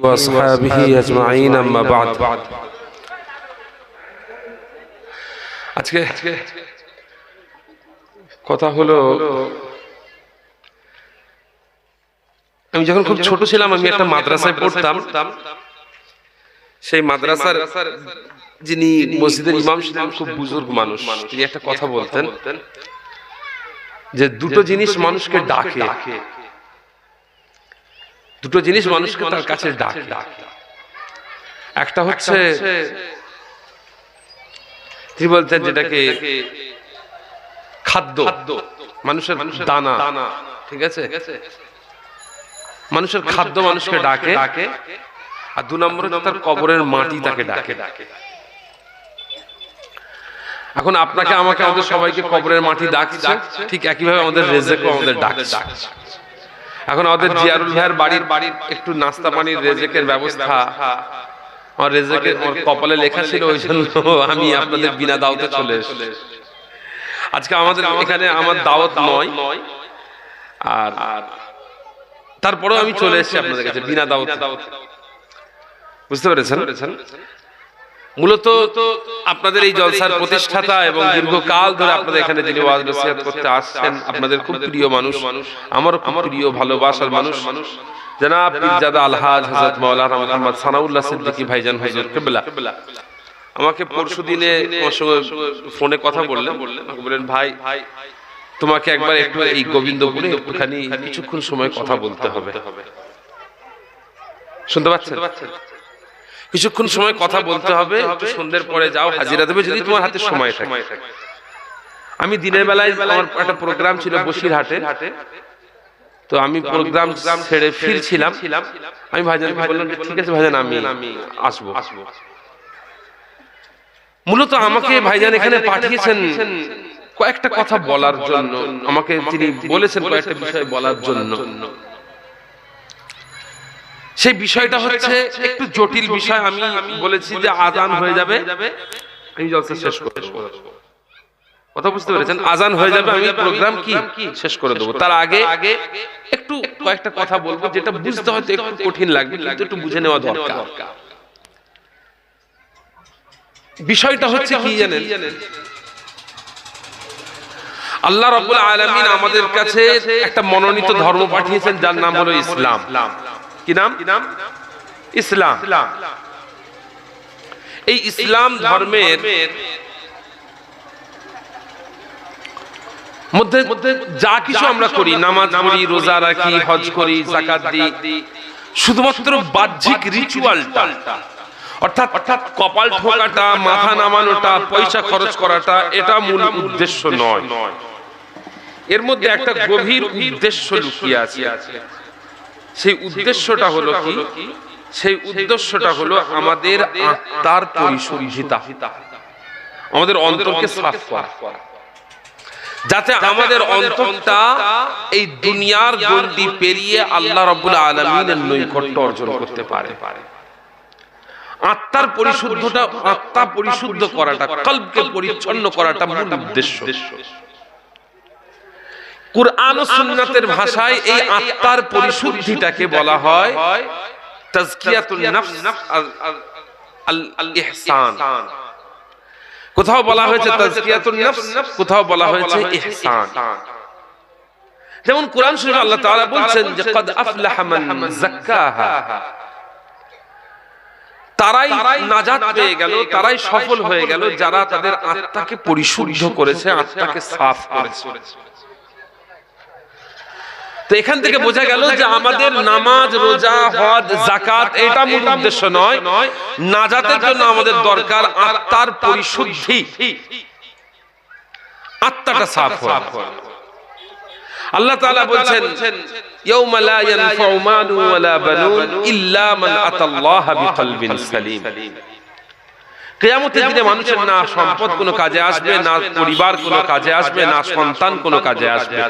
وأصحابه أجمعين أما بعد আজকে কথা হলো আমি যখন খুব ছোট ছিলাম আমি একটা মাদ্রাসায় পড়তাম সেই মাদ্রাসার যিনি মসজিদের ইমাম ছিলেন খুব বুজুর্গ মানুষ তিনি একটা কথা বলতেন যে দুটো জিনিস মানুষকে ডাকে দুটো জিনিস মানুষকে তার কাছে ডাকে একটা হচ্ছে তিনি বলতেন যেটাকে খাদ্য মানুষের দানা ঠিক আছে মানুষের খাদ্য মানুষকে ডাকে আর দু নম্বরে তার কবরের মাটি তাকে ডাকে এখন আপনাকে আমাকে আমাদের সবাইকে কবরের মাটি ডাকছে ঠিক একইভাবে আমাদের রেজেকও আমাদের ডাকছে এখন আমাদের জিয়ারুল ভাইয়ের বাড়ির একটু নাস্তা পানির রেজেকের ব্যবস্থা আমার রেজেকের কপালে লেখা ছিল ওই জন্য আমি আপনাদের বিনা দাওয়াতে চলে এসেছি আজকে আমাদের এখানে আমার দাওয়াত নয় আর তারপরেও আমি চলে এসেছি আপনাদের কাছে বিনা দাওয়াতে বুঝতে পেরেছেন মূলত আপনাদের এই জলসার প্রতিষ্ঠাতা এবং দীর্ঘকাল ধরে আপনাদের এখানে যিনি ওয়াজ নসিহত করতে আসছেন আপনাদের খুব প্রিয় মানুষ আমারও খুব প্রিয় ভালোবাসার মানুষ জনাব পীরজাদা আলহাজ হযরত মাওলানা মুহাম্মদ সানাউল্লাহ সিদ্দিকী ভাইজান হুজুর কিবলা আমাকে পরশুদিনে আমার সঙ্গে ফোনে কথা বললেন ভাই তোমাকে একবার একটু এই গোবিন্দপুরে একটুখানি কিছুক্ষণ সময় কথা বলতে হবে শুনতে পাচ্ছেন কিছুক্ষণ সময় কথা বলতে হবে একটু সন্ধ্যের পরে যাও হাজিরা দেবে যদি তোমার হাতে সময় থাকে আমি দিনের বেলায় আমার একটা প্রোগ্রাম ছিল বসিরহাটে তো আমি প্রোগ্রাম ছেড়ে ফিরছিলাম আমি ভাইজানকে বললাম ঠিক আছে ভাইজান আমি আসবো মূলত আমাকে ভাইজান এখানে পাঠিয়েছেন কয়েকটা কথা বলার জন্য আমাকে তিনি বলেছেন কয়েকটা বিষয় বলার জন্য সেই বিষয়টা হচ্ছে একটু জটিল বিষয় আমি বলেছি যে আজান হয়ে যাবে আমি জলসা শেষ করে দেবো কথা বুঝতে পেরেছেন আজান হয়ে যাবে আমি প্রোগ্রাম কি শেষ করে দেবো তার আগে একটু কয়েকটা কথা বলবো যেটা বুঝতে হয়তো একটু কঠিন লাগবে কিন্তু একটু বুঝে নেওয়া দরকার বিষয়টা হচ্ছে কি জানেন আল্লাহ রাব্বুল আলামিন আমাদের কাছে একটা মনোনীত ধর্ম পাঠিয়েছেন যার নাম হলো ইসলাম কি নাম ইসলাম এই ইসলাম ধর্মের মধ্যে যা কিছু আমরা করি নামাজ পড়ি রোজা রাখি হজ করি যাকাত দিই শুধুমাত্র বাহ্যিক রিচুয়ালটা অর্থাৎ কপাল ঠোকাটা মাথা নামানোটা পয়সা খরচ করাটা এটা মূল উদ্দেশ্য নয় এর মধ্যে একটা গভীর উদ্দেশ্য লুকিয়ে আছে সেই উদ্দেশ্যটা হলো কি সেই উদ্দেশ্যটা হলো আমাদের আত্মার পরিশুদ্ধিতা আমাদের অন্তরকে সাফ করা যাতে আমাদের অন্তরটা এই দুনিয়ার গণ্ডি পেরিয়ে আল্লাহ রাব্বুল আলামিনের নৈকট্য অর্জন করতে পারে আত্মার পরিশুদ্ধতা আত্মা পরিশুদ্ধ করাটা কলবকে পরিচ্ছন্ন করাটা মূল উদ্দেশ্য কুরআন ও সুন্নাতের ভাষায় এই আত্মার পরিশুদ্ধিটাকে বলা হয় তাজকিয়াতুন নফস আল ইহসান কোথাও বলা হয়েছে তাজকিয়াতুন নফস কোথাও বলা হয়েছে ইহসান যেমন কোরআন শরীফে আল্লাহ তাআলা বলছেন যে কদ আফলাহা মান যাক্কাহা তারাই নাজাত পেয়ে গেল তারাই সফল হয়ে গেল যারা তাদের আত্মাকে পরিশুদ্ধ করেছে আত্মাকে সাফ করেছে তো এখান থেকে বোঝা গেল যে আমাদের নামাজ রোজা হজ যাকাত এটা মূল উদ্দেশ্য নয় নাজাতের জন্য আমাদের দরকার আত্মার পরিশুদ্ধি আত্মাটা সাফ হওয়া আল্লাহ তাআলা বলছেন ইয়াউমা লা ইয়ানফাউ মালু ওয়ালা বানুন ইল্লা মান আতাল্লাহা বিকলবিন সালিম কিয়ামতের দিনে মানুষের না সম্পদ কোনো কাজে আসবে না পরিবার কোনো কাজে আসবে না সন্তান কোনো কাজে আসবে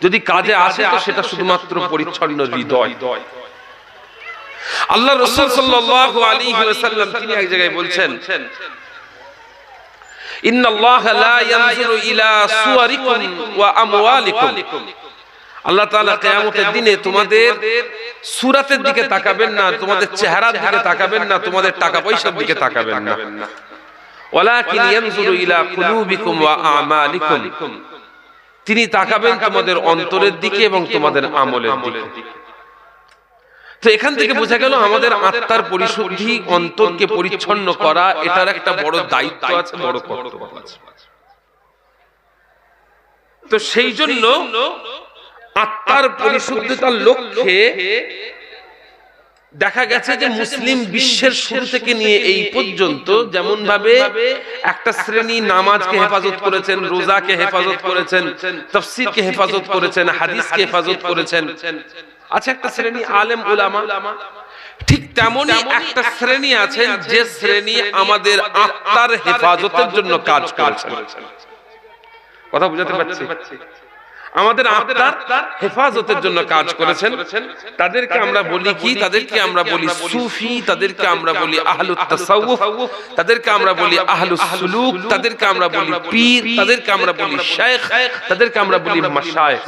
যদি কাজে আসে তো সেটা শুধুমাত্র পরিচ্ছন্ন হৃদয় আল্লাহ রাসূল সাল্লাল্লাহু আলাইহি ওয়াসাল্লাম তিনি এক জায়গায় বলছেন ইন্নাল্লাহা লা ইয়ানজুরু ইলা সুওয়ারিকুম ওয়া আমওয়ালিকুম আল্লাহ তাআলা কিয়ামতের দিনে তোমাদের সূরাতের দিকে তাকাবেন না, তোমাদের চেহারার দিকে তাকাবেন না, তোমাদের টাকা পয়সার দিকে তাকাবেন না। ওয়ালাকিন ইয়ানজুরু ইলা কুলুবিকুম ওয়া আমালিকুম, তিনি তাকাবেন তোমাদের অন্তরের দিকে এবং তোমাদের আমলের দিকে। তো এখান থেকে বোঝা গেল আমাদের আত্মার পরিশুদ্ধি, অন্তরকে পরিচ্ছন্ন করা, এটার একটা বড় দায়িত্ব আছে, বড় কর্তব্য আছে। তো সেই জন্য আত্মার পরিশুদ্ধতার লক্ষ্যে দেখা গেছে যে মুসলিম বিশ্বের শুরু থেকে নিয়ে এই পর্যন্ত যেমন ভাবে একটা শ্রেণী নামাজকে হেফাজত করেছেন, রোজাকে হেফাজত করেছেন, তাফসীরকে হেফাজত করেছেন, হাদিসকে হেফাজত করেছেন, আছে একটা শ্রেণী আলেম উলামা, ঠিক তেমনই একটা শ্রেণী আছেন যে শ্রেণী আমাদের আত্মার হেফাজতের জন্য কাজ করেছেন। কথা বুঝাতে পারছি? আমাদের আত্মার হেফাজতের জন্য কাজ করেছেন। তাদেরকে আমরা বলি কি? তাদেরকে আমরা বলি সুফি, তাদেরকে আমরা বলি আহলুত তাসাউফ, তাদেরকে আমরা বলি আহলুস সুলুক, তাদেরকে আমরা বলি পীর, তাদেরকে আমরা বলি শাইখ, তাদেরকে আমরা বলি মাশায়েখ।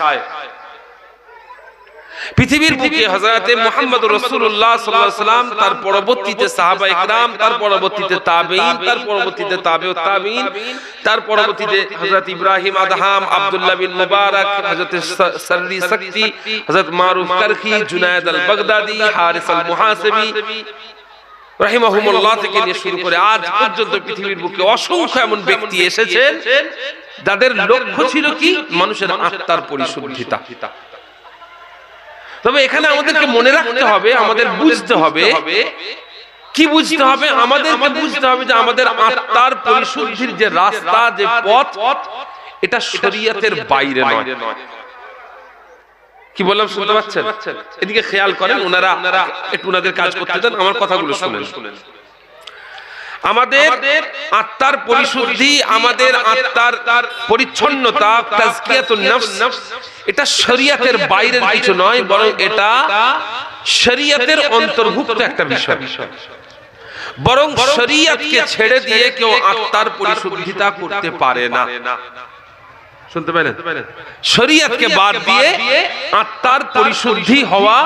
পৃথিবীর বুকে হযরতে মুহাম্মদুর রাসূলুল্লাহ সাল্লাল্লাহু আলাইহি ওয়াসাল্লাম, তার পরবর্তীতে সাহাবায়ে কেরাম, তার পরবর্তীতে তাবেঈন, তার পরবর্তীতে তাবেউত তাবেঈন, তার পরবর্তীতে হযরত ইব্রাহিম আদহাম, আব্দুল্লাহ বিন মুবারক, হযরত সাররি সাকতি, হযরত মারুফ কারখি, জুনায়েদ আল বাগদাদি, হারিস আল মুহাসিবি রাহিমাহুমুল্লাহ থেকে নিয়ে শুরু করে আজ পর্যন্ত পৃথিবীর বুকে অসংখ্য এমন ব্যক্তি এসেছেন যাদের লক্ষ্য ছিল কি? মানুষের আত্মার পরিশুদ্ধিতা। তবে এখানে আমাদেরকে মনে রাখতে হবে, আমাদের বুঝতে হবে, কি বুঝতে হবে? আমাদেরকে বুঝতে হবে যে আমাদের আত্মার পরিশুদ্ধির যে রাস্তা, যে পথ, এটা শরীয়তের বাইরে নয়। কি বললাম শুনতে পাচ্ছেন? এদিকে খেয়াল করেন, ওনারা একটু ওনাদের কাজ করতে দেন, আমার কথাগুলো শুনেন। আমাদের আত্মার পরিশুদ্ধি, আমাদের আত্মার পরিচ্ছন্নতা, তাজকিয়াতুন নফস, এটা শরীয়তের বাইরের কিছু নয়, বরং এটা শরীয়তের অন্তর্ভুক্ত একটা বিষয়। বরং শরীয়তকে ছেড়ে দিয়ে কেউ আত্মার পরিশুদ্ধিতা করতে পারে না। শুনতে পেলেন? শরীয়তকে বাদ দিয়ে আত্মার পরিশুদ্ধি হওয়া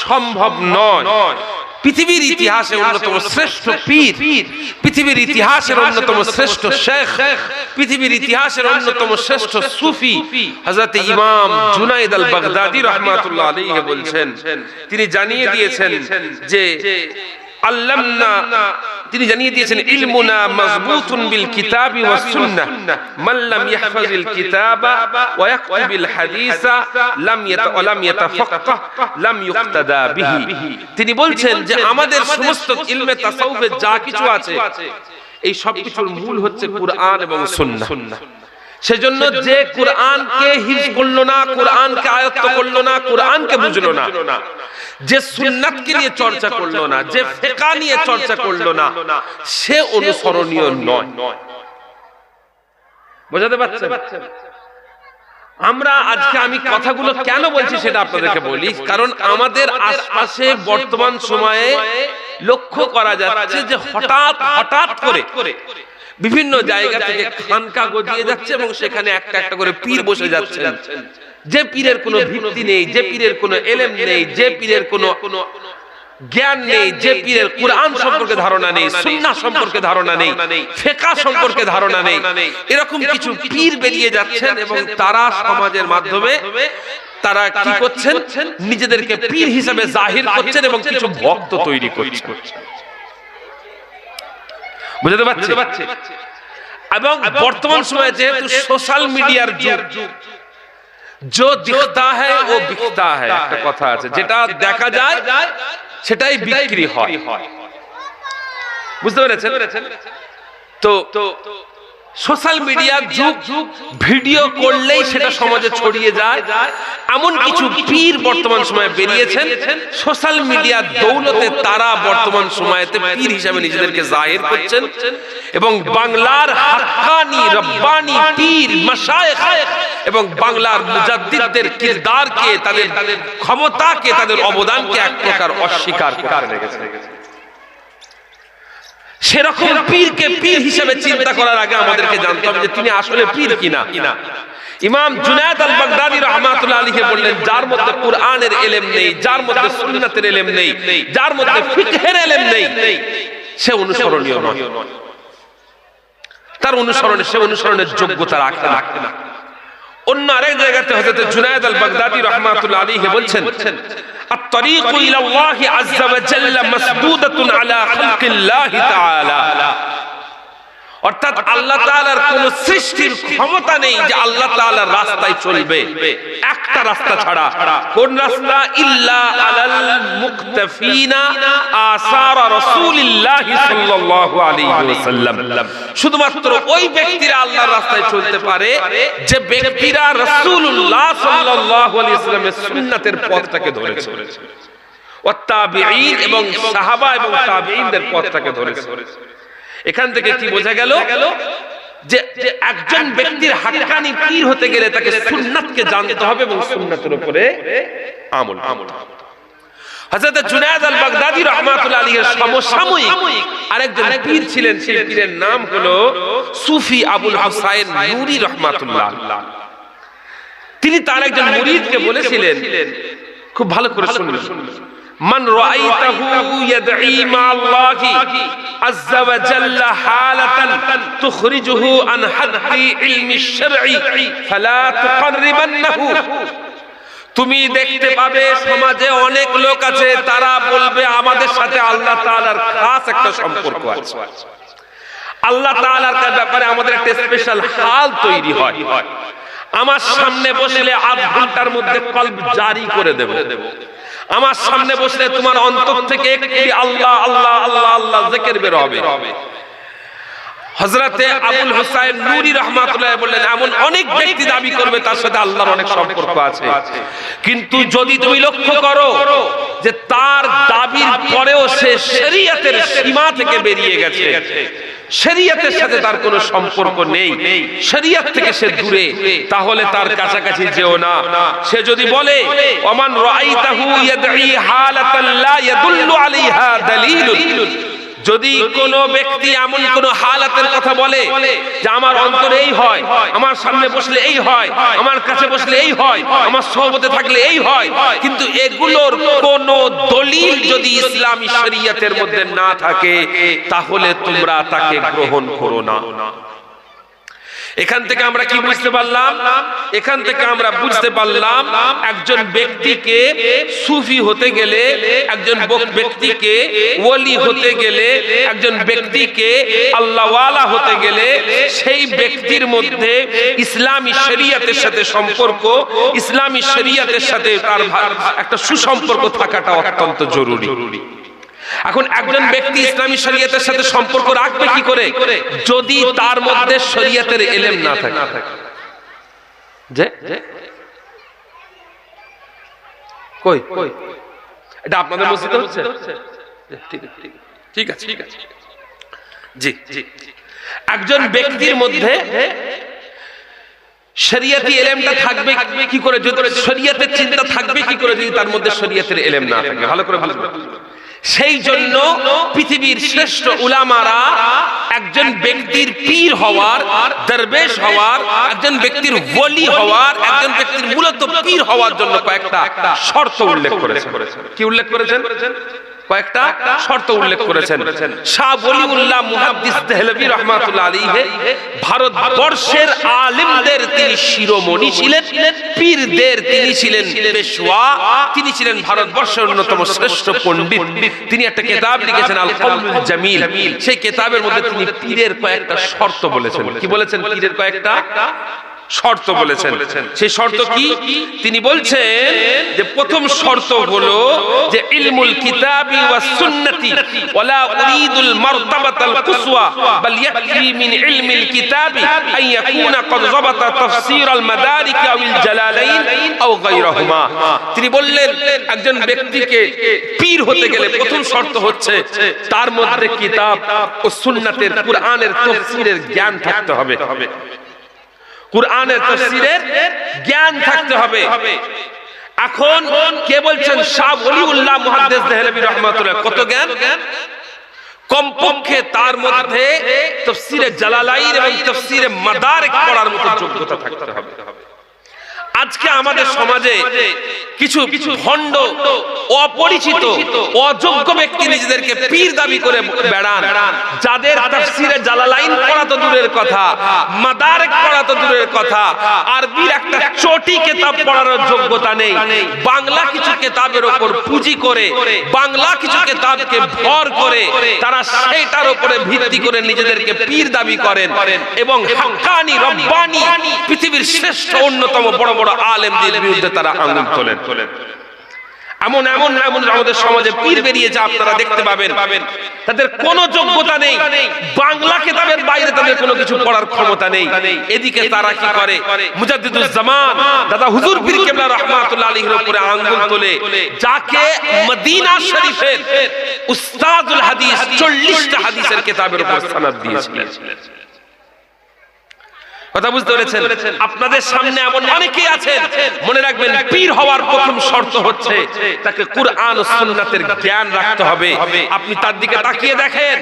সম্ভব নয়। পৃথিবীর ইতিহাসে অন্যতম শ্রেষ্ঠ পীর, পৃথিবীর ইতিহাসের অন্যতম শ্রেষ্ঠ শেখ, পৃথিবীর ইতিহাসের অন্যতম শ্রেষ্ঠ সুফি হযরত ইমাম জুনায়েদ আল বাগদাদি রাহমাতুল্লাহ আলাইহি বলছেন, তিনি জানিয়ে দিয়েছেন যে তিনি জানিয়ে দিয়েছেন ইলমুনা মাযবুতুন বিল কিতাবি ওয়াস সুন্নাহ, মান লাম ইয়াহফাজিল কিতাবা ওয়া ইয়াকতুবিল হাদিসা লাম ইয়াতাফাক্কাহ লাম ইউক্তাদা বিহি। তিনি বলছেন যে আমাদের সমস্ত ইলমে তাসাউফে যা কিছু আছে, এই সব কিছুর মূল হচ্ছে কুরআন এবং সুন্নাহ। সেজন্য যে কুরআনকে হিফজ করলো না, কুরআনকে আয়ত্ত করলো না, কুরআনকে বুঝলো না, যে সুন্নাতকে নিয়ে চর্চা করলো না, যে ফিকহ নিয়ে চর্চা করলো না, সে অনুসরণীয় নয়। বুঝাতে পারছেন? আমরা আজকে আমি কথাগুলো কেন বলছি সেটা আপনাদেরকে বলি, কারণ আমাদের আশপাশে বর্তমান সময়ে লক্ষ্য করা যাচ্ছে যে হঠাৎ করে বিভিন্ন জায়গা থেকে খানকা গজিয়ে যাচ্ছে এবং সেখানে একটা একটা করে পীর বসে যাচ্ছেন, যে পীরের কোনো ভিত্তি নেই, যে পীরের কোনো ইলম নেই, যে পীরের কোনো জ্ঞান নেই, যে পীরের কুরআন সম্পর্কে ধারণা নেই, সুন্নাহ সম্পর্কে ধারণা নেই, ফিকহ সম্পর্কে ধারণা নেই। এরকম কিছু পীর বেরিয়ে যাচ্ছেন এবং তারা সমাজের মাধ্যমে তারা কি করছেন? নিজেদেরকে পীর হিসেবে জাহির করছেন এবং কিছু ভক্ত তৈরি করছেন। বুঝতে পারছি? এবং বর্তমান সময়ে যেহেতু সোশ্যাল মিডিয়ার যুগ, जो दिखता है वो बिकता है, একটা কথা আছে, যেটা দেখা যায় সেটাই বিক্রি হয়। বুঝতে পেরেছেন? তো সোশ্যাল মিডিয়ার যুগ, ভিডিও করলেই সেটা সমাজে ছড়িয়ে যায়। এমন কিছু পীর বর্তমান সময়ে বেরিয়েছেন, সোশ্যাল মিডিয়ার দৌলতে তারা বর্তমান সময়তে পীর হিসেবে নিজেদেরকে জাহির করছেন এবং বাংলার হাক্কানি রব্বানি পীর মাশায়েখ এবং বাংলার মুজাদ্দিদদের কিরদারকে, তাদের ক্ষমতাকে, তাদের অবদানকে এক প্রকার অস্বীকার করে রেখেছে। সেরকম পীরকে পীর হিসেবে চিন্তা করার আগে আমাদেরকে জানতে হবে যে তিনি আসলে পীর কিনা। ইমাম জুনায়েদ আল বাগদাদী রাহমাতুল্লাহ আলাইহি বললেন, যার মধ্যে কুরআনের ইলম নেই, যার মধ্যে সুন্নাতের ইলম নেই, যার মধ্যে ফিকহের ইলম নেই, সে অনুসরণীয় নয়। তার সে অনুসরণের যোগ্যতা রাখে না। অন্য আরেক জায়গাতে হযরত জুনায়েদ আল বাগদাদী রাহমাতুল্লাহ আলাইহি বলছেন, আত-তারিকু ইলাল্লাহি আযজা ওয়া জাল্লা মাসদুদাতুন আলা খালকিল্লাহি তাআলা। অর্থাৎ আল্লাহ তাআলার কোন সৃষ্টির ক্ষমতা নেই যে আল্লাহ তাআলার রাস্তায় চলবে, একটা রাস্তা ছাড়া। কোন রাস্তা? ইল্লা আলাল মুক্তাফিনা আসার রাসূলিল্লাহি সাল্লাল্লাহু আলাইহি ওয়াসাল্লাম। শুধুমাত্র ওই ব্যক্তিরা আল্লাহর রাস্তায় চলতে পারে যে ব্যক্তিরা রাসূলুল্লাহ সাল্লাল্লাহু আলাইহি ওয়াসাল্লামের সুন্নাতের পথটাকে ধরেছে, ওয়াত তাবিঈন এবং সাহাবা এবং তাবিঈনদের পথটাকে ধরেছে। এখান থেকে কি বোঝা গেল যে একজন ব্যক্তির হাক্কানি পীর হতে গেলে তাকে সুন্নাতকে জানতে হবে এবং সুন্নাতের উপরে আমল করতে হবে। হযরত জুনায়েদ আল বাগদাদী রাহমাতুল্লাহ আলাইহির সমসাময়িক আরেকজন পীর ছিলেন, সেই পীরের নাম হলো সুফি আবুল হুসাইন নুরি রাহমাতুল্লাহ। তিনি তার একজন মুরিদকে বলেছিলেন, খুব ভালো করে শুনুন, মান রাআইতাহু ইয়াদঈ মা'আল্লাহি আযজা ওয়া জাল্লা হালাতান তুখরিজুহু আন হাদ্দি ইলমি আশ-শারঈ ফালা তুকাররিবান্নাহু। তুমি দেখতে পাবে সমাজে অনেক লোক আছে, তারা বলবে আমাদের সাথে আল্লাহ তাআলার খাস একটা সম্পর্ক আছে, আল্লাহ তাআলার ব্যাপারে আমাদের একটা স্পেশাল হাল তৈরি হয়, আমার সামনে বসলে আধ ঘন্টার মধ্যে কলব জারি করে দেব, আমার সামনে বসলে তোমার অন্তর থেকে একটি আল্লাহ আল্লাহ আল্লাহ আল্লাহ জিকির বের হবে। হযরতে আবুল হুসাইন নুরি রাহমাতুল্লাহ বললেন, এমন অনেক ব্যক্তি দাবি করবে তার সাথে আল্লাহর অনেক সম্পর্ক আছে, কিন্তু যদি তুমি লক্ষ্য করো যে তার দাবির পরেও সে শরীয়তের সীমা থেকে বেরিয়ে গেছে, শরীয়তের সাথে তার কোনো সম্পর্ক নেই, শরীয়ত থেকে সে দূরে, তাহলে তার কাছাকাছি যেও না। সে যদি বলে ওমান রাআইতাহু ইয়াদঈ হালাতান লা ইয়াদুল্লু আলাইহা দালিলুন, যদি কোন ব্যক্তি এমন কোন হালাতের কথা বলে যে আমার অন্তরে এই হয়, আমার সামনে বসলে এই হয়, আমার কাছে বসলে এই হয়, আমার সোহবতে থাকলে এই হয়, কিন্তু এগুলোর কোন দলিল যদি ইসলামী শরীয়তের মধ্যে না থাকে, তাহলে তোমরা তাকে গ্রহণ করো না। এখান থেকে আমরা কি বুঝতে পারলাম? এখান থেকে আমরা বুঝতে পারলাম একজন ব্যক্তিকে সুফি হতে গেলে, একজন ব্যক্তিকে ওলি হতে গেলে, একজন ব্যক্তিকে আল্লাহওয়ালা হতে গেলে সেই ব্যক্তির মধ্যে ইসলামী শরীয়তের সাথে সম্পর্ক, ইসলামী শরীয়তের সাথে তার একটা সুসম্পর্ক থাকাটা অত্যন্ত জরুরি। এখন একজন ব্যক্তি ইসলামী শরীয়তের সাথে সম্পর্ক রাখবে কি করে যদি তার মধ্যে শরীয়তের ইলম না থাকে? যে কই এটা আপনাদের মসজিদে হচ্ছে? ঠিক আছে, জি জি। একজন ব্যক্তির মধ্যে শরীয়তি ইলমটা থাকবে কি করে, যদি শরীয়তের চিন্তা থাকবে কি করে যদি তার মধ্যে শরীয়তের ইলম না থাকে? ভালো করে বুঝবেন। সেই জন্য পৃথিবীর শ্রেষ্ঠ উলামারা একজন ব্যক্তির পীর হওয়ার, দরবেশ হওয়ার, একজন ব্যক্তির ওলি হওয়ার, একজন ব্যক্তির মূলত পীর হওয়ার জন্য কয়েকটা শর্ত উল্লেখ করেছেন। কি উল্লেখ করেছেন? কয়েকটা শর্ত উল্লেখ করেছেন। শাহ ওলিউল্লাহ মুহাদ্দিস দেহলভী রাহমাতুল্লাহ আলাইহি ভারতবর্ষের আলেমদের তিনি শিরোমণি ছিলেন, পীরদের তিনি ছিলেন পেশওয়া, তিনি ছিলেন ভারতবর্ষের অন্যতম শ্রেষ্ঠ পণ্ডিত। তিনি একটা কিতাব লিখেছেন আল কওলুল জামিল, সেই কিতাবের মধ্যে তিনি পীরের কয়েকটা শর্ত বলেছেন। কি বলেছেন? পীরের কয়েকটা শর্ত বলেছেন। সেই শর্ত কি? তিনি বলছেন যে প্রথম শর্ত হলো যে ইলমুল কিতাবি ওয়াস সুন্নতি ওয়ালা উরিদুল মারতাবাতাল কুসওয়া বাল ইয়াকফি মিন ইলমিল কিতাবি আন ইয়াকুনা ক্বাদ যাবাতা তাফসীর আল মাদারিক আওয়াল জালালাইন আও গায়রহুমা। তিনি বললেন একজন ব্যক্তিকে পীর হতে গেলে প্রথম শর্ত হচ্ছে তার মধ্যে কিতাব ও সুন্নাতের, কুরআনের তাফসীরের জ্ঞান থাকতে হবে, কুরআনের তাফসীরের জ্ঞান থাকতে হবে। এখন কে বলছেন? শাহ ওলিউল্লাহ মুহাদ্দিস দেহলভী রাহমাতুল্লাহ। কত জ্ঞান? কমপক্ষে তার মধ্যে তাফসীরে জালালাইন এবং তাফসীরে মাদারিক পড়ার মতো যোগ্যতা থাকতে হবে। আজকে আমাদের সমাজে কিছু ভণ্ড, অপরিচিত, অযোগ্য ব্যক্তি নিজেদেরকে পীর দাবি করে বেড়ান, যাদের তাফসীরে জালালাইন পড়া তো দূরের কথা, মাদারিক পড়া তো দূরের কথা, আরবির একটা চটি কিতাব পড়ার যোগ্যতা নেই। বাংলা কিছু কিতাবের উপর পুঁজি করে, বাংলা কিছু কিতাবকে ভর করে তারা সেইটার উপরে ভিত্তি করে নিজেদেরকে পীর দাবি করেন এবং হাক্কানি রব্বানি পৃথিবীর শ্রেষ্ঠ অন্যতম বড় বড় আলেমদের বিরুদ্ধে তারা আঙুল তোলেন। এমন এমন এমন আমাদের সমাজে পীর বেরিয়েছে, আপনারা দেখতে পাবেন তাদের কোনো যোগ্যতা নেই, বাংলা কিতাবের বাইরে তাদের কোনো কিছু পড়ার ক্ষমতা নেই। এদিকে তারা কি করে, মুজাদ্দিদুজ জামান দাদা হুজুর পীর কেবলা রাহমাতুল্লাহ আলাইহির উপরে আঙ্গুল তোলে, যাকে মদিনা শরীফের উস্তাদুল হাদিস 40টা হাদিসের কিতাবের উপর সনদ দিয়েছিলেন। কথা বুঝতে পেরেছেন? আপনাদের সামনে এমন অনেকেই আছেন, মনে রাখবেন পীর হওয়ার প্রথম শর্ত হচ্ছে তাকে কুরআন ও সুন্নাতের জ্ঞান রাখতে হবে। আপনি তার দিকে তাকিয়ে দেখেন,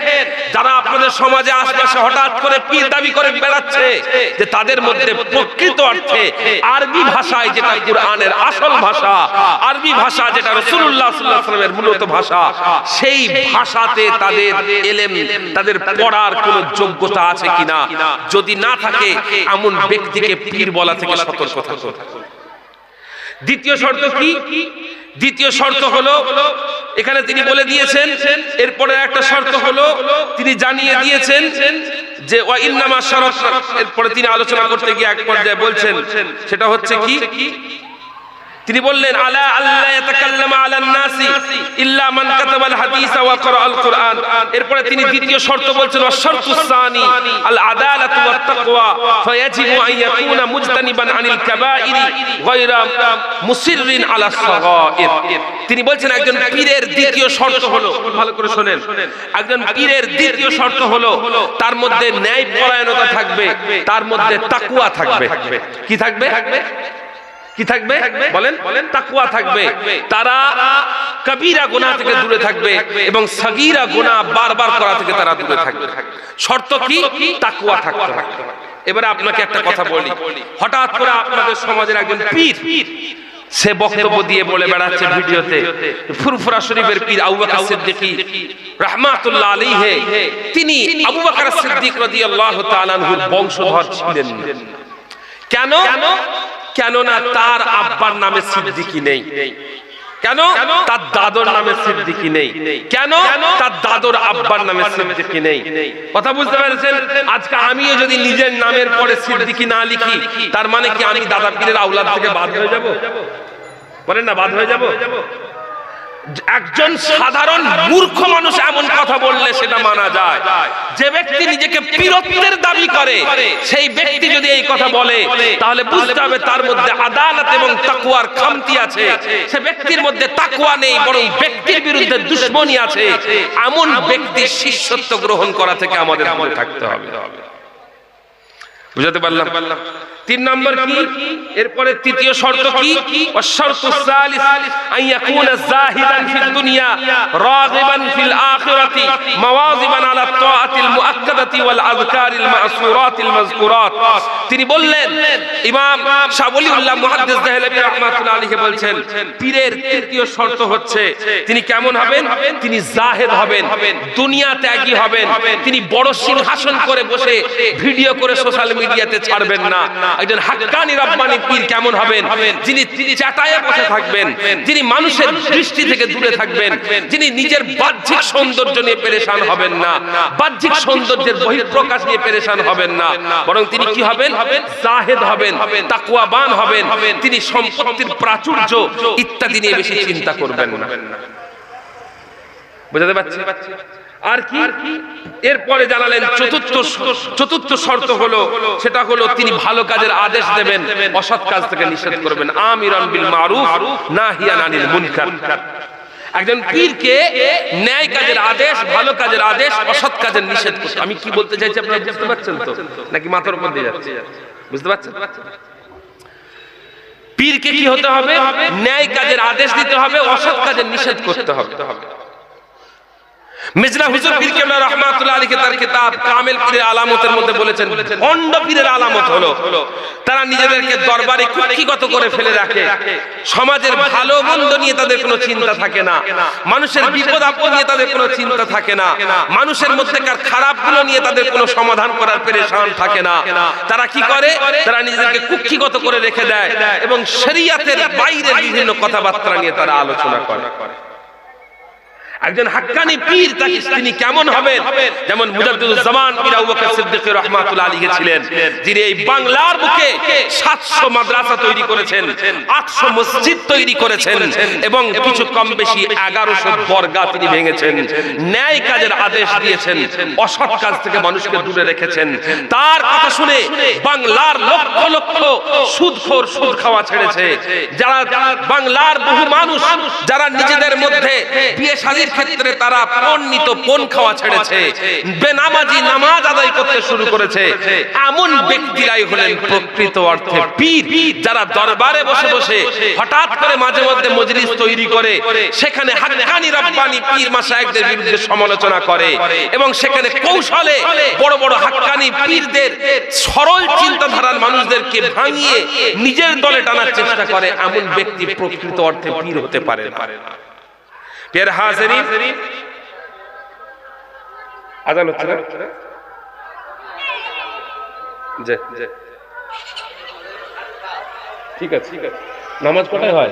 যারা আপনাদের সমাজে আশপাশে হঠাৎ করে পীর দাবি করে বেড়াচ্ছে, যে তাদের মধ্যে প্রকৃত অর্থে আরবি ভাষায় যেটা কুরআনের আসল ভাষা, আরবি ভাষা যেটা রাসূলুল্লাহ সাল্লাল্লাহু আলাইহি ওয়াসাল্লামের মূলত ভাষা, সেই ভাষাতে তাদের ইলম, তাদের পড়ার কোনো যোগ্যতা আছে কিনা, যদি না থাকে এমন ব্যক্তিকে পীর বলা থেকে সতর্ক থাকুন। দ্বিতীয় শর্ত কি? দ্বিতীয় শর্ত হলো, এখানে তিনি বলে দিয়েছেন, এরপরে একটা শর্ত হলো তিনি জানিয়ে দিয়েছেন যে ওয়া ইন্নামা শারাতনা, এরপরে তিনি আলোচনা করতে গিয়ে এক পর্যায়ে বলছেন, সেটা হচ্ছে কি, তিনি বললেন আলা আল্লাহ ইয়াতাকাল্লামা আলান নাসি ইল্লা মান কাতাবাল হাদিস ওয়া ক্বরাআল কুরআন। এরপরে তিনি দ্বিতীয় শর্ত বলছেন ওয়া শারতুস সানি আল আদালাতু ওয়াত তাকওয়া ফায়াজিবু আন ইয়াকুনা মুজতানিবান আনিল কাবাইরি গায়রা মুসিররিন আলা সাগাইর। তিনি বলছেন একজন পীরের দ্বিতীয় শর্ত হলো, ভালো করে শুনেন, একজন পীরের দ্বিতীয় শর্ত হলো তার মধ্যে ন্যায়পরায়ণতা থাকবে, তার মধ্যে তাকওয়া থাকবে। কি থাকবে? কি থাকবে বলেন? তাকওয়া থাকবে। তারা কবিরা গুনাহ থেকে দূরে থাকবে এবং সগীরা গুনাহ বারবার করা থেকে তারা দূরে থাকবে। শর্ত কি? তাকওয়া থাকতে হবে। এবারে আপনাকে একটা কথা বলি, হঠাৎ করে আপনাদের সমাজের একজন পীর সে বক্তব্য দিয়ে বলে বেড়াচ্ছে ভিডিওতে, ফুরফুরা শরীফের পীর আবু বকর সিদ্দিকী রাহমাতুল্লাহ আলাইহি, তিনি আবু বকর সিদ্দিক রাদিয়াল্লাহু তাআলা আনহুর বংশধর ছিলেন। কেন? কেননা তার আব্বার নামে সিদ্দিকী নেই। কেন? তার দাদর নামে সিদ্দিকী নেই। কেন? তার দাদর আব্বার নামে সিদ্দিকী নেই। কথা বুঝতে পেরেছেন? আজকে আমিও যদি নিজের নামের পরে সিদ্দিকী না লিখি, তার মানে কি আমি দাদা পীরের আওলাদ থেকে বাদ হয়ে যাব? বলেন না, বাদ হয়ে যাব? একজন সাধারণ মূর্খ মানুষ এমন কথা বললে সেটা মানা যায়। যে ব্যক্তি নিজেকে পীরত্বের দাবি করে, সেই ব্যক্তি যদি এই কথা বলে, তাহলে বুঝতে হবে তার মধ্যে আদালত এবং তাকওয়ার খামতি আছে। সে ব্যক্তির মধ্যে তাকওয়া নেই, বরং ব্যক্তির বিরুদ্ধে দুশমনী আছে। এমন ব্যক্তির শিষ্যত্ব গ্রহণ করা থেকে আমাদের দূরে থাকতে হবে। বুঝাতে পারলাম? 3 নম্বর কি? এরপরে তৃতীয় শর্ত কি? ওয়াশ-শারতুস সালিস আন ইয়াকুনা যাহিদান ফিদ দুনিয়া রাগিবান ফিল আখিরাতি মাওয়াজিবান আলা তাআতিল মুআক্কাদাতি ওয়াল আযকারিল মা'সুরাতিল মাযকুরাত। তিনি বললেন, ইমাম শাহ ওলিউল্লাহ মুহাদ্দিস দেহলভী রাহমাতুল্লাহ আলাইহি বলছেন, পীরের তৃতীয় শর্ত হচ্ছে তিনি কেমন হবেন? তিনি জাহেদ হবেন, দুনিয়া ত্যাগী হবেন। তিনি বড় সিংহাসন করে বসে ভিডিও করে সোশ্যাল মিডিয়াতে ছাড়বেন না। একজন হাক্কানি রব্বানি পীর কেমন হবেন? যিনি চাটায়ে বসে থাকবেন, যিনি মানুষের দৃষ্টি থেকে দূরে থাকবেন, যিনি নিজের বাহ্যিক সৌন্দর্য নিয়ে পেরেশান হবেন না, বাহ্যিক সৌন্দর্যের বহিঃপ্রকাশ নিয়ে পেরেশান হবেন না, বরং তিনি কি হবেন? জাহেদ হবেন, তাকওয়াবান হবেন। তিনি সম্পত্তির প্রাচুর্য ইত্যাদি নিয়ে বেশি চিন্তা করবেন না। বুঝতে পারছেন? আর কি? এরপরে জানালেন চতুর্থ শর্ত হলো, সেটা হলো তিনি ভালো কাজের আদেশ দেবেন, অসৎ কাজ থেকে নিষেধ করবেন। আমিরান বিল মারুফ নাহিয়ান আনিল মুনকার। একজন পীরকে ন্যায় কাজের আদেশ, ভালো কাজের আদেশ, অসৎ কাজের নিষেধ করতে। আমি কি বলতে চাইছি আপনারা বুঝতে পারছেন তো, নাকি মাথার উপর দিয়ে যাচ্ছে? বুঝতে পারছেন? পীরকে কি হতে হবে? ন্যায় কাজের আদেশ দিতে হবে, অসৎ কাজের নিষেধ করতে হবে। মির্জা হুজুর পীর কেবলা রাহমাতুল্লাহ আলাইহি তার কিতাব কামেল পীরের আলামতের মধ্যে বলেছেন, ভণ্ড পীরের আলামত হলো তারা নিজেদেরকে দরবারে কুক্ষিগত করে ফেলে রাখে, সমাজের ভালো মন্দ নিয়ে তাদের কোনো চিন্তা থাকে না, মানুষের বিপদ আপদ নিয়ে তাদের কোনো চিন্তা থাকে না, মানুষের মধ্যেকার খারাপগুলো নিয়ে তাদের কোনো সমাধান করার পেরেশান থাকে না। তারা কি করে? তারা নিজেদেরকে কুক্ষিগত করে রেখে দেয় এবং শরীয়তের বাইরে বিভিন্ন কথাবার্তা নিয়ে তারা আলোচনা করে। একজন হাক্কানি পীর তিনি কেমন হবেন? যেমন মুজাদ্দিদুজ জামান পীর আবু বকর সিদ্দিক রাহমাতুল্লাহ আলাইহি ছিলেন, যিনি এই বাংলার বুকে 700 মাদ্রাসা তৈরি করেছেন, 800 মসজিদ তৈরি করেছেন এবং কিছু কম বেশি 1100 দরগা তিনি ভেঙেছেন, ন্যায় কাজের আদেশ দিয়েছেন, অসৎ কাজ থেকে মানুষকে দূরে রেখেছেন। তার কথা শুনে বাংলার লক্ষ লক্ষ সুদখোর সুদ খাওয়া ছেড়েছে। যারা বাংলার বহু মানুষ যারা নিজেদের মধ্যে বিয়ে শাদীর ক্ষেত্রে তারা পণ্ডিত পণ খাওয়া ছেড়েছে, বেনামাজি নামাজ আদায় করতে শুরু করেছে, এমন ব্যক্তিরাই হলেন প্রকৃত অর্থে পীর, যারা দরবারে বসে বসে হঠাৎ করে মাঝে মধ্যে মজলিস তৈরি করে সেখানে হাক্কানি রব্বানি পীর মাশায়েখদের বিরুদ্ধে সমালোচনা করে এবং সেখানে কৌশলে বড় বড় হাক্কানি পীরদের সরল চিন্তাধারার মানুষদেরকে ভাঙিয়ে নিজের দলে টানার চেষ্টা করে। এমন ব্যক্তি প্রকৃত অর্থে পীর হতে পারে না। প্রিয় হাজিরিন, আযান হচ্ছে না? জি জি, ঠিক আছে। নামাজ কটায় হয়?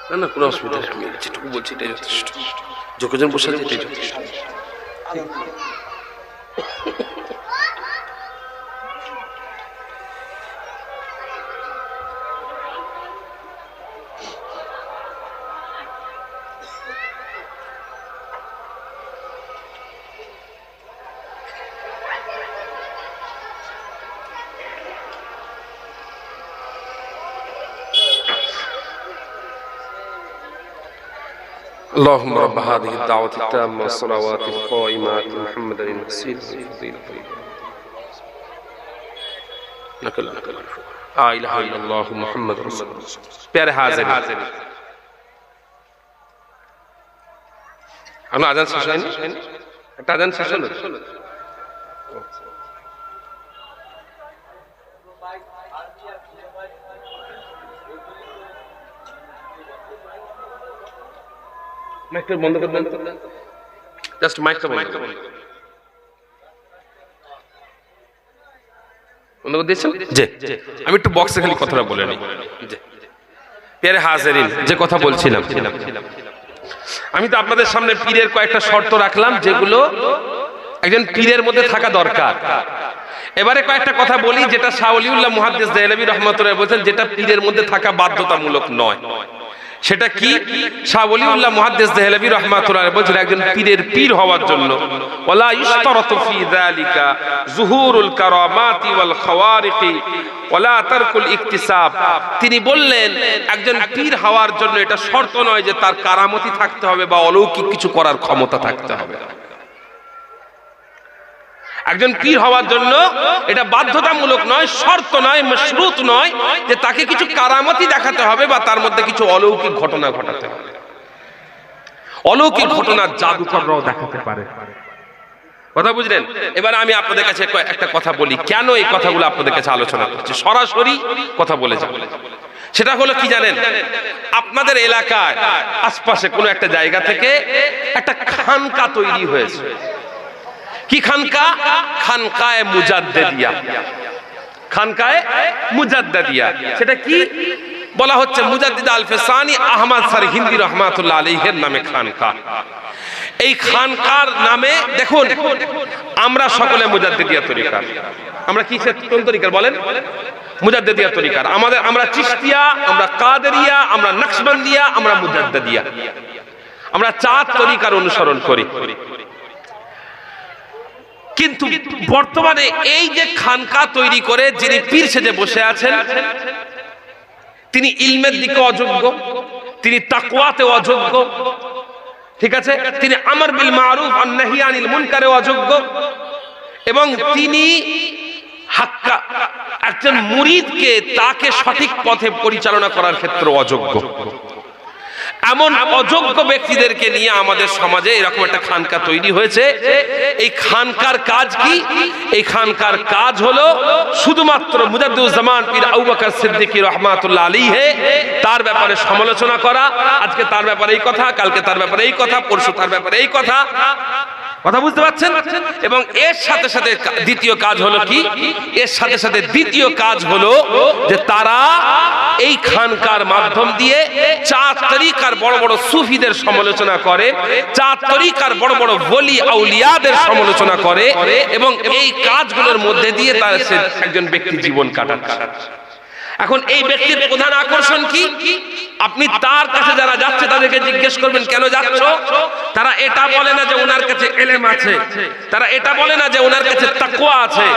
না না, কোনো অসুবিধা নেই, আমি যেটুকু বলছি এটাই যথেষ্ট। যখন বসে আছে এটাই যথেষ্ট। اللهم رب هذه الدعوة التامة والصلوات القائمات محمد المسيح الفضيلة نقل لا إله إلا الله محمد رسول الله. প্যারে হাজির, আমরা আজান শেষ হয়নি? একটা আজান শেষ হলো? মাইকটা বন্ধ করে দেন, জাস্ট মাইকটা বন্ধ করে দিয়েছেন। জি, আমি একটু বক্সে খালি কথাটা বলে নিই। জি, প্যারে হাজিরিন, যে কথা বলছিলাম, আমি তো আপনাদের সামনে পীরের কয়েকটা শর্ত রাখলাম যেগুলো একজন পীরের মধ্যে থাকা দরকার। এবারে কয়েকটা কথা বলি যেটা শাহ ওলিউল্লাহ মুহাদ্দিস দেহলভী রাহমাতুল্লাহ বলেছেন যেটা পীরের মধ্যে থাকা বাধ্যতামূলক নয়। সেটা কি? শাহ ওলিউল্লাহ মুহাদ্দিস দেহলভী রাহমাতুল্লাহ বলেছেন একজন পীরের পীর হওয়ার জন্য ওয়ালা ইশতারাতু ফি যালিকা যুহুরুল কারামাতি ওয়াল খাওয়ারিকি ওয়ালা তারকুল ইকতিসাব। তিনি বললেন একজন পীর হওয়ার জন্য এটা শর্ত নয় যে তার কারামতি থাকতে হবে বা অলৌকিক কিছু করার ক্ষমতা থাকতে হবে। একজন পীর হওয়ার জন্য এটা বাধ্যতামূলক নয়, শর্ত নয়, মাশরুত নয় যে তাকে কিছু কারামতি দেখাতে হবে বা তার মধ্যে কিছু অলৌকিক ঘটনা ঘটাতে হবে। অলৌকিক ঘটনা জাদুকররাও দেখাতে পারে। কথা বুঝলেন? এবার আমি আপনাদের কাছে একটা কথা বলি, কেন এই কথাগুলো আপনাদের কাছে আলোচনা করছি, সরাসরি কথা বলে যাব। সেটা হলো কি জানেন, আপনাদের এলাকায় আশপাশে কোনো একটা জায়গা থেকে একটা খানকা তৈরি হয়েছে। কি খানকা? খানকায়ে মুজাদ্দেদিয়া। খানকায়ে মুজাদ্দাদিয়া। সেটা কি বলা হচ্ছে? মুজাদ্দিদ আল-ফিসানি আহমদ সরহিন্দি রহমাতুল্লাহ আলাইহির নামে খানকা। এই খানকার নামে দেখুন, আমরা সকলে মুজাদ্দিদিয়া তরিকার। আমরা কি কোন তরিকার বলেন? মুজাদ্দিদিয়া তরিকার। আমরা চিশতিয়া, আমরা কাদেরিয়া, আমরা নকশবন্দিয়া, আমরা মুজাদ্দিদিয়া। আমরা 4 তরিকার অনুসরণ করি। কিন্তু বর্তমানে এই যে খানকা তৈরি করে যিনি পীর সেজে বসে আছেন, তিনি ইলমের দিকে অযোগ্য, তিনি তাকওয়াতে অযোগ্য, ঠিক আছে, তিনি আমর বিল মারুফ ওয়ান নাহি আনিল মুনকারে অযোগ্য, এবং তিনি হাক্কা একজন মুরিদকে তাকে সঠিক পথে পরিচালনা করার ক্ষেত্রে অযোগ্য। এমন অযোগ্য ব্যক্তিদেরকে নিয়ে আমাদের সমাজে এরকম একটা খানকা তৈরি হয়েছে। এই খানকার কাজ কি? এই খানকার কাজ হলো শুধুমাত্র মুজাদ্দিদুজ্জামান পীর আবু বকর সিদ্দিকী রাহমাতুল্লাহ আলাইহি তার ব্যাপারে সমালোচনা করা। আজকে তার ব্যাপারে এই কথা, কালকে তার ব্যাপারে এই কথা, পরশু তার ব্যাপারে এই কথা। কথা বুঝতে পারছেন? এবং এর সাথে সাথে দ্বিতীয় কাজ হলো কি? এর সাথে সাথে দ্বিতীয় কাজ হলো যে তারা এই খানকার মাধ্যম দিয়ে 4 তরিকার বড় বড় সুফিদের সমালোচনা করে, 4 তরিকার বড় বড় ওলি আউলিয়াদের সমালোচনা করে, এবং এই কাজগুলোর মধ্যে দিয়ে তারা একজন ব্যক্তি জীবন কাটাচ্ছে। এখন এই ব্যক্তির প্রধান আকর্ষণ কি? আপনি তার কাছে যারা যাচ্ছে তাদেরকে জিজ্ঞেস করবেন কেন যাচ্ছ? তারা এটা বলে না যে ওনার কাছে ইলম আছে, তারা এটা বলে না যে ওনার কাছে তাকওয়া আছে,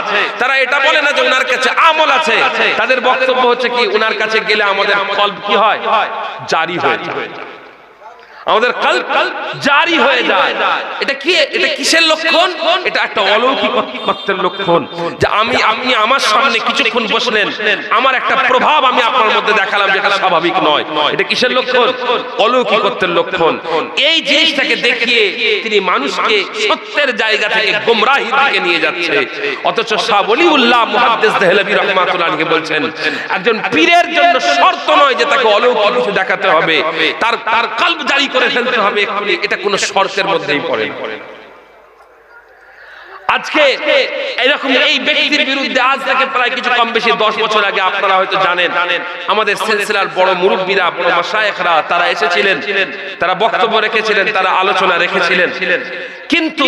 তারা এটা বলে না যে ওনার কাছে আমল আছে। তাদের বক্তব্য হচ্ছে কি, ওনার কাছে গেলে আমাদের কলব কি হয়? জারি হয়ে যায়, আমাদের কলব জারি হয়ে যায়। এটা কি? এটা কিসের লক্ষণ? এটা একটা অলৌকিকত্বের লক্ষণ। যে আপনি আমার সামনে কিছুক্ষণ বসলেন, আমার একটা প্রভাব আমি আপনার মধ্যে দেখালাম, যেটা স্বাভাবিক নয়। এটা কিসের লক্ষণ? অলৌকিকত্বের লক্ষণ। এই জিনিসটাকে দেখিয়ে তিনি মানুষকে সত্যের জায়গা থেকে গোমরাহির দিকে নিয়ে যাচ্ছে। অথচ শাহ ওলিউল্লাহ মুহাদ্দিস দেহলভী রাহমাতুল্লাহ আলাইহি বলছেন, একজন পীরের জন্য শর্ত নয় যে তাকে অলৌকিক কিছু দেখাতে হবে, তার কলব জারি করে ফেলতে হবে, এটা কোন শর্তের মধ্যেই পড়ে না। আজকে এরকম এই ব্যক্তির বিরুদ্ধে আজ থেকে প্রায় কিছু কম বেশি 10 বছর আগে আপনারা হয়তো জানেন, আমাদের সিলসিলার বড় মুরব্বিরা, বড় মাশায়েখরা তারা এসেছিলেন, তারা বক্তব্য রেখেছিলেন, তারা আলোচনা রেখেছিলেন, কিন্তু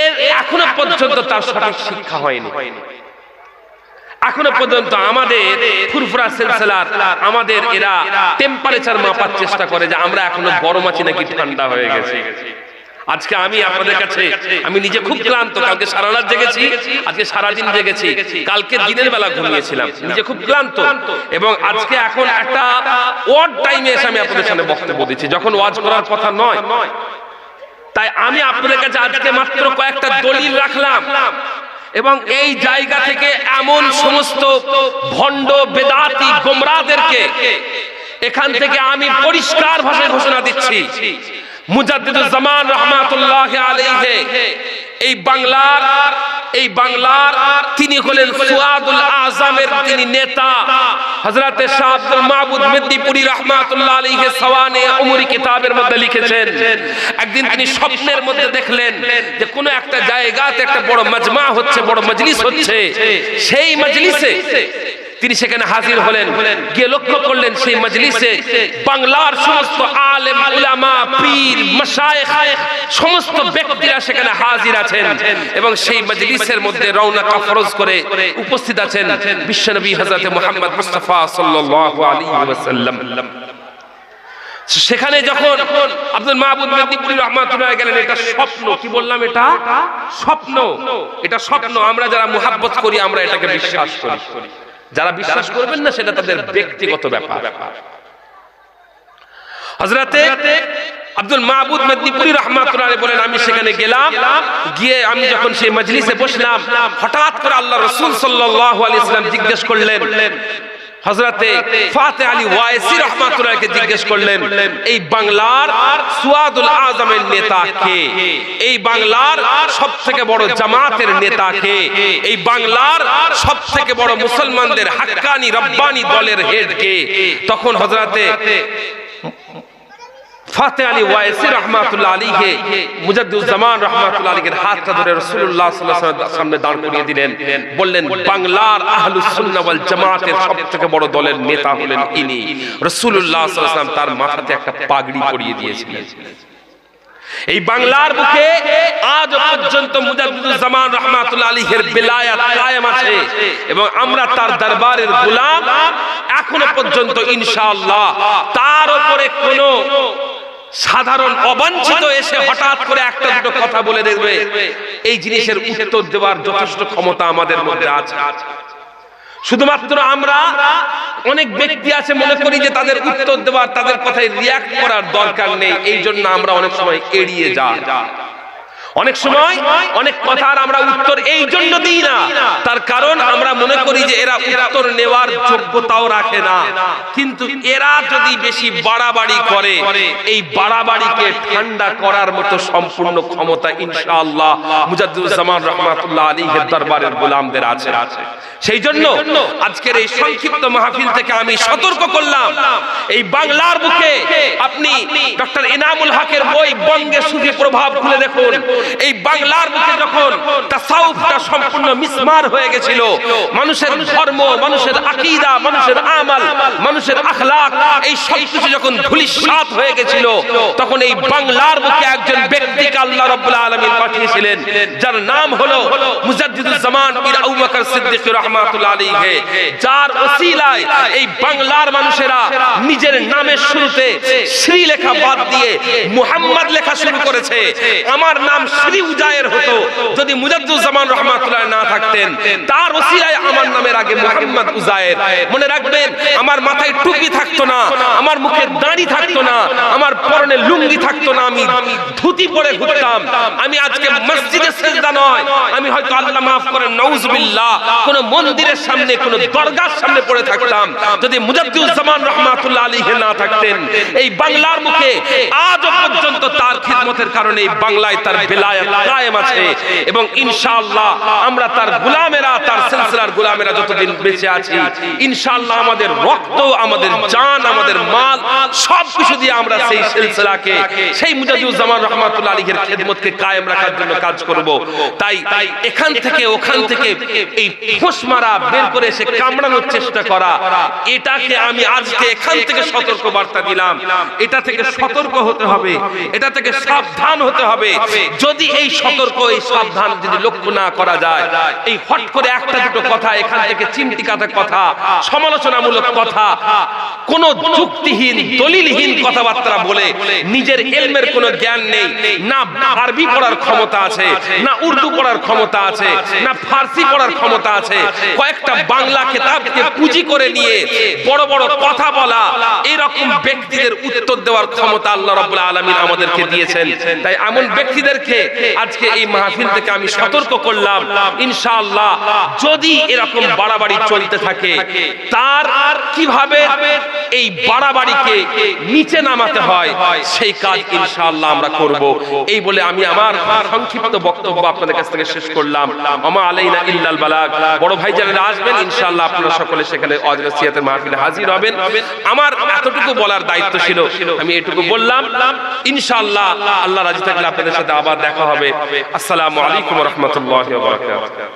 এর এখনো পর্যন্ত তার সঠিক শিক্ষা হয়নি। এখনো পর্যন্ত আমাদের ফুরফুরা সিলসিলার আমাদের এরা টেম্পারেচার মাপার চেষ্টা করে যে আমরা এখনো গরম আছি নাকি ঠান্ডা হয়ে গেছি। আজকে আমি আপনাদের কাছে, আমি নিজে খুব ক্লান্ত, কালকে সারা রাত জেগেছি, আজকে সারাদিন জেগেছি, কালকে দিনের বেলা ঘুমিয়েছিলাম, নিজে খুব ক্লান্ত, এবং আজকে এখন একটা ওয়ার্ড টাইমে এসে আমি আপনাদের সামনে বক্তব্য দিচ্ছি, যখন ওয়াজ করার কথা নয়। তাই আমি আপনাদের কাছে আজকে মাত্র কয়েকটা দলিল রাখলাম, এবং এই জায়গা থেকে এমন সমস্ত ভণ্ড বেদাতি গোমরাদেরকে এখান থেকে আমি পরিষ্কার ভাষায় ঘোষণা দিচ্ছি, মুজাদ্দিদুজ্জামান রাহমাতুল্লাহ আলাইহি এই বাংলার তিনি হলেন ফুয়াদুল আযমের তিনি নেতা। হযরত শাহ আব্দুল মাবুদ মেদিনীপুরী রাহমাতুল্লাহ আলাইহি সওয়ানে উমরি কিতাবের মধ্যে লিখেছেন, একদিন তিনি স্বপ্নের মধ্যে দেখলেন যে কোন একটা জায়গাতে একটা বড় মাজমা হচ্ছে, বড় মজলিস হচ্ছে। সেই মজলিসে তিনি সেখানে হাজির হলেন, গিয়ে লক্ষ্য করলেন সেই মজলিসে বাংলার সমস্ত আলেম উলামা পীর মাশায়েখ সমস্ত ব্যক্তিরা সেখানে হাজির আছেন, এবং সেই মজলিসের মধ্যে রওনাক ফরজ করে উপস্থিত আছেন বিশ্বনবী হযরত মুহাম্মদ মুস্তাফা সাল্লাল্লাহু আলাইহি ওয়াসাল্লাম। সেখানে যখন আব্দুল মাবুদ মেদিনীপুরী রাহমাতুল্লাহ গেলেন, এটা স্বপ্ন, কি বললাম, এটা স্বপ্ন, এটা স্বপ্ন। আমরা যারা মুহাব্বত করি আমরা এটাকে বিশ্বাস করি, যারা বিশ্বাস করবেন না সেটা তাদের ব্যক্তিগত ব্যাপার। হযরতে আব্দুল মাবুদ মেদিনীপুরী রাহমাতুল্লাহ আলাইহি বলেন, আমি সেখানে গেলাম, গিয়ে আমি যখন সেই মজলিসে বসলাম, হঠাৎ করে আল্লাহ রাসূল সাল্লাল্লাহু আলাইহি ওয়াসাল্লাম জিজ্ঞেস করলেন, হযরতে ফাতেহ আলী ওয়াইসি রাহমাতুল্লাহকে জিজ্ঞেস করলেন, এই বাংলার সুয়াদুল আযমের নেতা কে? এই বাংলার সবথেকে বড় জামাতের নেতা কে? এই বাংলার সবথেকে বড় মুসলমানদের হাক্কানি রব্বানি দলের হেড কে? তখন হযরতে ফাতেহ আলী ওয়াইসি রাহমাতুল্লাহ আলাইহি মুজাদ্দিদুজ্জামান রাহমাতুল্লাহ আলাইহির হাতটা ধরে রাসূলুল্লাহ সাল্লাল্লাহু আলাইহি ওয়াসাল্লামের সামনে দাঁড় করিয়ে দিলেন, বললেন বাংলার আহলুস সুন্নাহ ওয়াল জামাতের সবথেকে বড় দলের নেতা হলেন ইনি। রাসূলুল্লাহ সাল্লাল্লাহু আলাইহি ওয়াসাল্লাম তার মাথাতে একটা পাগড়ি পরিয়ে দিয়েছিলেন। এই বাংলার বুকে আজ পর্যন্ত মুজাদ্দিদুজ্জামান রাহমাতুল্লাহ আলাইহির বেলায়াত কায়েম আছে এবং আমরা তার দরবারের গোলাম। এখনো পর্যন্ত ইনশাআল্লাহ তার উপরে কোনো সাধারণ অবাঞ্ছিত এসে হঠাৎ করে একটা দুটো কথা বলে দেবে, এই জিনিসের উত্তর দেওয়ার যথেষ্ট ক্ষমতা আমাদের মধ্যে আছে। শুধুমাত্র আমরা অনেক ব্যক্তি আছে মনে করি যে তাদের উত্তর দেওয়ার, তাদের কথায় রিয়াক্ট করার দরকার নেই, এই জন্য আমরা অনেক সময় এড়িয়ে যাই। অনেক সময় অনেক কথার আমরা উত্তর এই জন্য দিই না, তার কারণ আমরা মনে করি যে এরা উত্তর নেওয়ার যোগ্যতাও রাখে না। কিন্তু এরা যদি বেশি বাড়াবাড়ি করে, এই বাড়াবাড়িকে ঠান্ডা করার মতো সম্পূর্ণ ক্ষমতা ইনশাআল্লাহ মুজাদ্দিদুজ্জামান রাহমাতুল্লাহ আলাইহির দরবারের গোলামদের আছে। সেই জন্য আজকের এই সংক্ষিপ্ত মাহফিল থেকে আমি সতর্ক করলাম, এই বাংলার বুকে আপনি ডক্টর ইনামুল হকের বই বঙ্গে সুফি প্রভাব খুলে দেখুন। এই বাংলার বুকে যখন তাসাউফটা সম্পূর্ণ মিসমার হয়ে গেছিল, মানুষের ধর্ম, মানুষের আকীদা, মানুষের আমাল, মানুষের আখলাক এই সব কিছু যখন ধূলিসাৎ হয়ে গেছিল, তখন এই বাংলার বুকে একজন ব্যক্তিকে আল্লাহ রাব্বুল আলামিন পাঠিয়েছিলেন, যার নাম হলো মুজাদ্দিদুজ্জামান পীর আবু বকর সিদ্দিক রাহমাতুল্লাহ আলাইহি, যার ওসিলায় এই বাংলার মানুষেরা নিজের নামের শুরুতে শ্রী লেখা বাদ দিয়ে মুহাম্মদ লেখা শুরু করেছে। আমার নাম শ্রী উজায়ের হতো যদি মুজাদ্দিদুজ্জামান রাহমাতুল্লাহ না থাকতেন, তার ওসিলায় আমার নামের আগে মুহাম্মদ উজায়ের। মনে রাখবেন, আমার মাথায় টুপি থাকতো না, আমার মুখে দাড়ি থাকতো না, আমার পরনে লুঙ্গি থাকতো না, আমি ধুতি পরে ঘুরতাম। আমি আজকে মসজিদে সেজদা নয়, আমি হয়তো আল্লাহ মাফ করেন নাউজুবিল্লাহ কোন মন্দিরের সামনে, কোন দরগার সামনে পড়ে থাকতাম যদি মুজাদ্দিদুজ্জামান রাহমাতুল্লাহ আলাইহি না থাকতেন। এই বাংলার মুখে আজ পর্যন্ত তার খিদমতের কারণে এই বাংলায় তার বেলায়াত কায়েম আছে এবং ইনশাআল্লাহ আমরা তার গোলামেরা, তার সিলসিলার গোলামেরা যতদিন বেঁচে আছি, ইনশাআল্লাহ আমাদের রক্ত, আমাদের জান, আমাদের মাল সব কিছু দিয়ে আমরা সেই সিলসিলাকে, সেই মুজাদ্দিদুজ্জামান রাহমাতুল্লাহ আলাইহির খিদমতকে কায়েম রাখার জন্য কাজ করব। তাই এখান থেকে ওখান থেকে এই ফোঁস মারা বের করে এসে কামড়ানোর চেষ্টা করা, এটাকে আমি আজকে এখান থেকে সতর্ক বার্তা দিলাম। এটা থেকে সতর্ক হতে হবে, এটা থেকে সাবধান হতে হবে। যদি এই সতর্ক, এই সাবধান যদি লক্ষ্য না করা যায়, এই হট করে একটা দুটো কথা এখান থেকে চিমটি কাটা কথা, সমালোচনামূলক কথা, কোন যুক্তিহীন দলিলহীন কথাবার্তা বলে নিজের ইলমের কোনো জ্ঞান নেই, না আরবি পড়ার ক্ষমতা আছে, না উর্দু পড়ার ক্ষমতা আছে, না ফার্সি পড়ার ক্ষমতা আছে, কয়েকটা বাংলা কিতাবকে পুঁজি করে নিয়ে বড় বড় কথা বলা, এরকম ব্যক্তিদের উত্তর দেওয়ার ক্ষমতা আল্লাহ রাব্বুল আলামিন আমাদেরকে দিয়েছেন। তাই এমন ব্যক্তিদেরকে আজকে এই মাহফিল থেকে আমি সতর্ক করলাম। ইনশাআল্লাহ যদি এরকম বাড়াবাড়ি চলতে থাকে, তার কিভাবে এই বাড়াবাড়িকে নিচে নামাতে হয় সেই কাজ ইনশাআল্লাহ আমরা করব। এই বলে আমি আমার সংক্ষিপ্ত বক্তব্য আপনাদের কাছ থেকে শেষ করলাম। ওমা আলাইনা ইল্লাল বালাগ। বড় ভাই যারা আসবেন ইনশাআল্লাহ আপনারা সকলে সেখানে ওয়াজ নসিহতের মাহফিলে হাজির হবেন। আমার এতটুকু বলার দায়িত্ব ছিল, আমি এটুকু বললাম। ইনশাআল্লাহ আল্লাহ রাজি থাকলে আপনাদের সাথে আবার দেখা হবে। আসসালামু আলাইকুম ওয়া রাহমাতুল্লাহি ওয়া বারাকাতুহু।